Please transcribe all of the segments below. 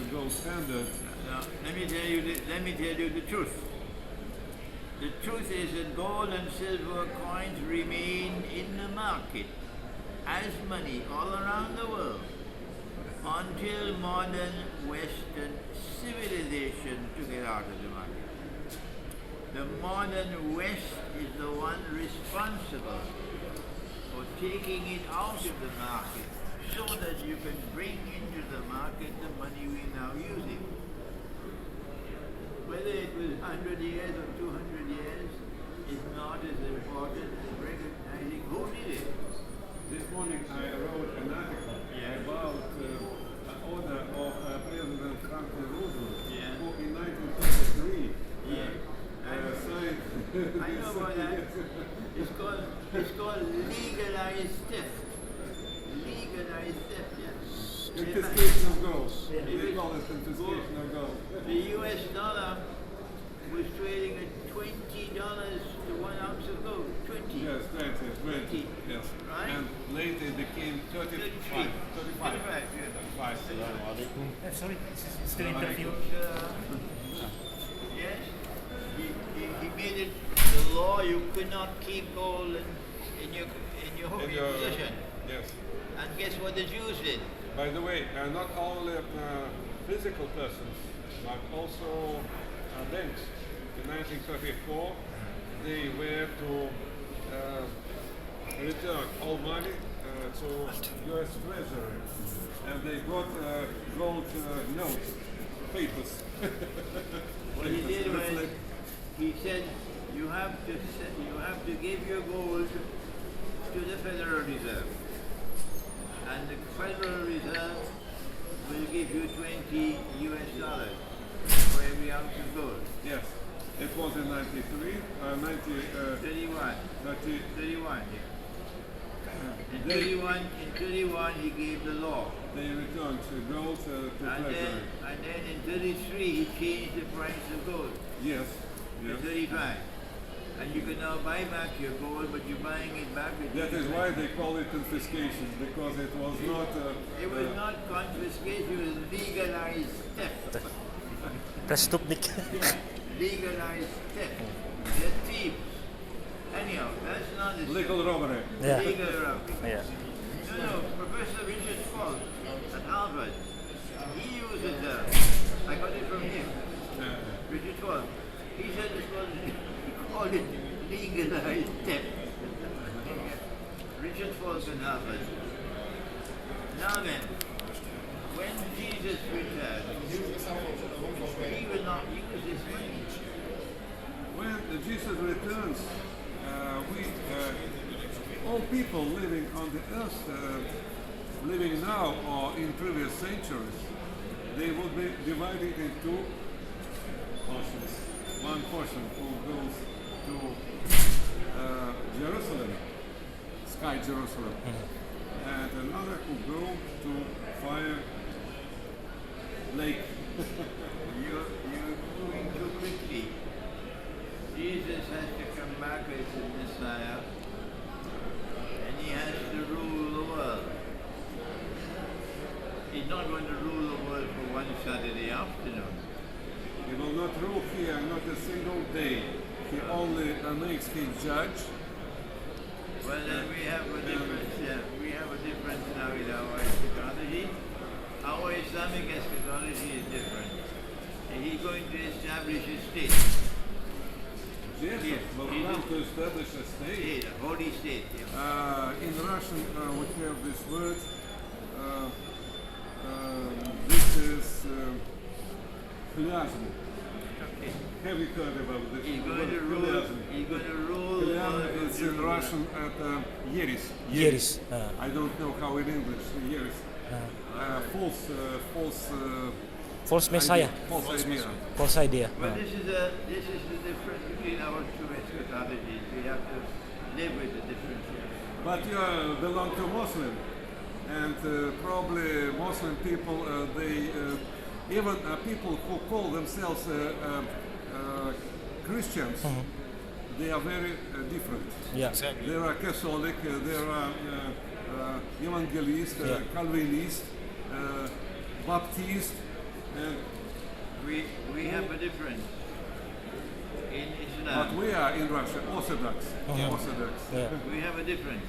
gold standard. Now, let me tell you the truth. The truth is that gold and silver coins remain in the market as money all around the world until modern Western civilization took it out of the market. The modern West is the one responsible for taking it out of the market so that you can bring into the market the money we're now using. Whether it was 100 years or 200 years is not as important as recognizing who did it. This morning I wrote an article about an order of President Franklin Roosevelt, who in 1933 signed. I know about that. It's called legalized theft. Legalized theft, yes. Confiscation of gold. They call it confiscation of gold. The US dollar was trading at $20 to 1 ounce of gold. 20. Yes, 20. Yes. Right? And later it became 35. 35. 35. Sorry, it's still interview. Yes. He made it the law you could not keep gold in your possession. Yes. And guess what the Jews did? By the way, not only physical persons, but also banks. In 1934, they were to return all money to U.S. Treasury, and they got gold notes, papers. What he did was, he said, you have to give your gold to the Federal Reserve, and the Federal Reserve will give you $20 US for every ounce of gold. Yes, it was in 93, 31. 31, yeah. In 31 he gave the law. They returned gold to Treasury. And then in 33 he changed the price of gold. Yes. To 35. And you can now buy back your gold, but you're buying it back with That is why they call it confiscation, because it was not... it was not confiscation, it was legalized theft. Prestupnik. Legalized theft. They're thieves. Anyhow, that's not the legal robbery. Yeah. Legal robbery. Yeah. No, Professor Richard Falk at Harvard, he uses I got it from him. Richard Falk. He said this was, he called it legalized theft. Richard Falk at Harvard. Now then, when Jesus returned, he will not use this money. When Jesus returns, all people living on the earth, living now or in previous centuries, they would be divided into portions. One portion who goes to Jerusalem, Sky Jerusalem, and another who go to Fire Lake. You're moving too quickly. Jesus has to come back as the Messiah, and he has to rule the world. He's not going to rule the world for one Saturday afternoon. He will not rule here, not a single day. He only makes his judge. Well, then we have a difference. We have a difference now in our eschatology. Our Islamic eschatology is different. And he's going to establish a state. Jesus will come to establish a state. A holy state. In Russian, we have this word. This is Klyazm. Okay. Have you heard about this? He's going to rule. He's going to rule. Klyazm is in Russian at Yeris. Yeris. I don't know how in English. Yeris. False Messiah. False idea. False idea. But this is the difference between our two eschatologies. We have to live with the difference here. But you belong to Muslim, and probably Muslim people, they even people who call themselves Christians, they are very different. Yeah. Exactly. There are Catholic, there are Evangelist, Calvinist, Baptist, And We have a difference in Islam. but we are in Russia Orthodox. Mhm. Orthodox. Yeah. We have a difference.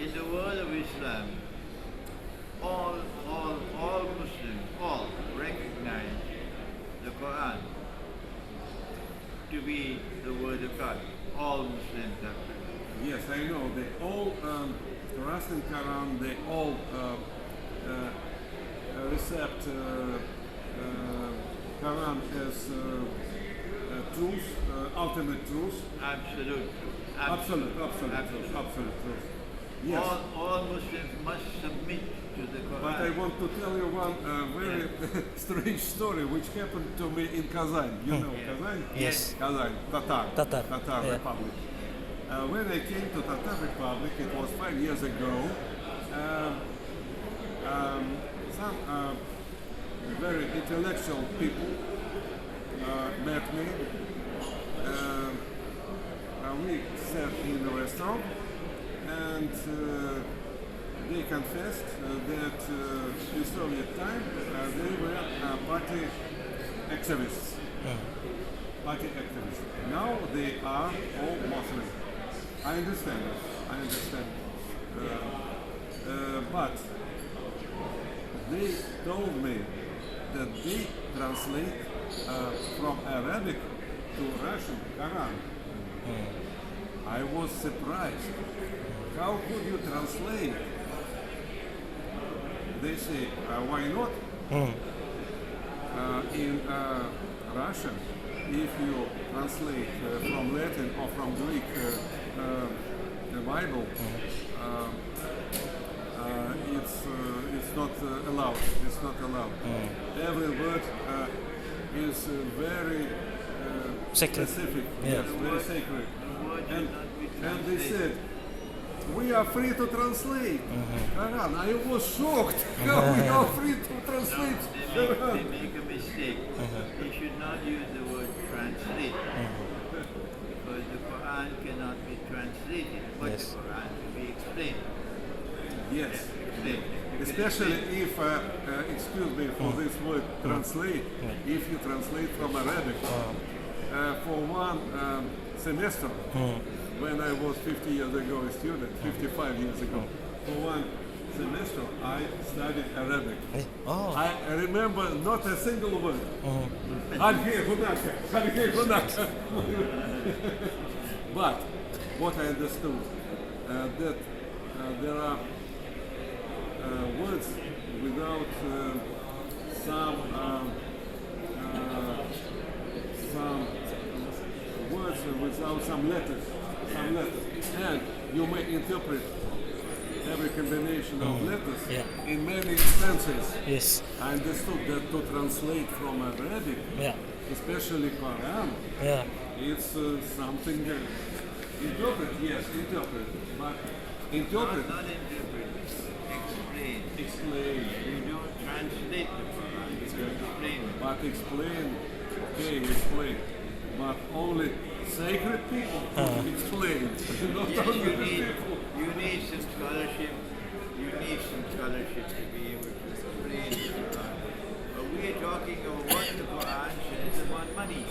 In the world of Islam, all Muslims, all recognize the Quran to be the word of God. All Muslims have to. Yes, I know. They all Quran and Quran. They all accept Quran as truth, ultimate truth. Absolute. Absolute truth. Yes. All Muslims must submit to the Quran. But I want to tell you one very strange story which happened to me in Kazan. You know Kazan? Yes. Kazan, Tatar Yeah. Republic. When I came to Tatar Republic, it was 5 years ago. Some very intellectual people met me. We sat in a restaurant, and they confessed that in Soviet time they were party activists. Party activists. Now they are all Muslim. I understand. But they told me that they translate from Arabic to Russian Quran. I was surprised. How could you translate? They say, why not? In Russian, if you translate from Latin or from Greek the Bible, it's not allowed. It's not allowed. Every word is very Sacred. specific. Yeah. Yes, very sacred. The word should not be And they translated. said, we are free to translate Quran. I was shocked. How we are free to translate They Quran? make a mistake. They should not use the word translate. Because the Quran cannot be translated, but Yes. the Quran can be explained. Yes. Explained. You can Especially explain. if, excuse me for this word, translate, if you translate from Arabic. For one semester, when I was 50 years ago a student, 55 years ago, for one semester I studied Arabic. Oh. I remember not a single word. But what I understood, that there are words without some words without some letters, and you may interpret every combination of letters Yeah. in many senses. Yes. I understood that to translate from Arabic, Yeah. especially Quran, Yeah. it's something interpret, yes, interpret, but interpret, Not interpret, explain. explain, You don't translate the Quran, you explain it. but explain, okay, explain, but only sacred people explain, not Yes, only you the need, people. you need some scholarship. You need some scholarship to be able to explain the Quran. But we are talking about what the Quran says about money.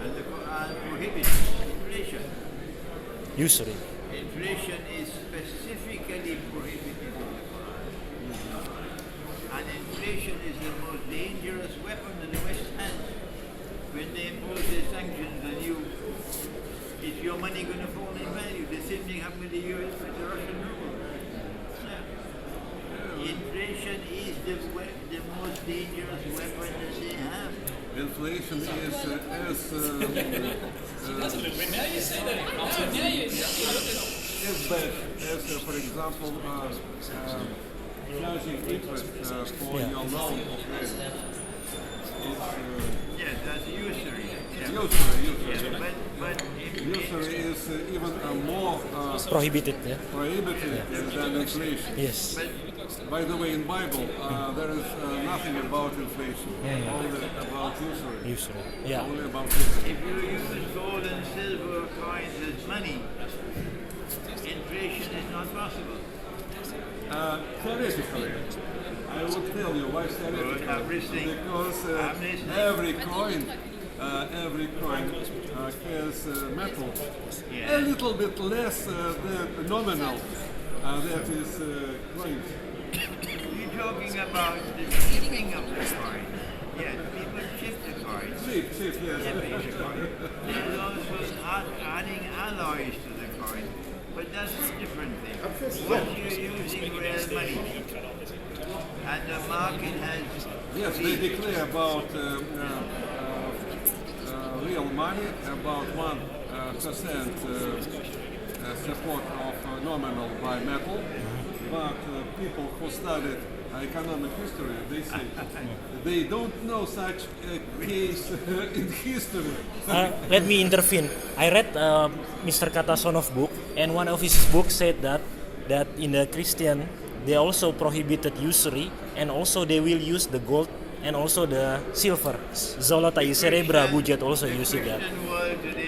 And the Quran prohibits inflation. Usury. Inflation is specifically prohibited in the Quran. And inflation is the most dangerous weapon that the West has. When they impose their sanctions on you, is your money going to fall in value? The same thing happened to the US with the Russian ruble. Yeah. Inflation is the most dangerous weapon that they have. Inflation is as bad as, for example, charging interest for your loan. Yes, that's usury. Yeah. Usury. But Usury is even more Prohibited. Yeah. prohibited than inflation. Yes. By the way, in Bible, there is nothing about inflation, only about usury. Usury. Yeah. Only about usury. if you use gold and silver coins as money, inflation is not possible. Theoretically, I will tell you why theoretically. Good, I'm listening. Because I'm listening. every coin has metal. Yeah. A little bit less than nominal. That is coins. You're talking about the chipping of the coin. Yes, people chip the coin. Cheap, yes. Chipping the coin. There's also adding alloys to the coin, but that's a different thing. Once you're using real money, and the market has... Yes, they declare about real money, about 1% support of nominal by metal, but people who studied economic history, they say they don't know such a case in history. Let me intervene. I read Mr. Katasonov book, and one of his books said that in the Christian they also prohibited usury, and also they will use the gold and also the silver. Zolota i Cerebra budget also using that. Christian world today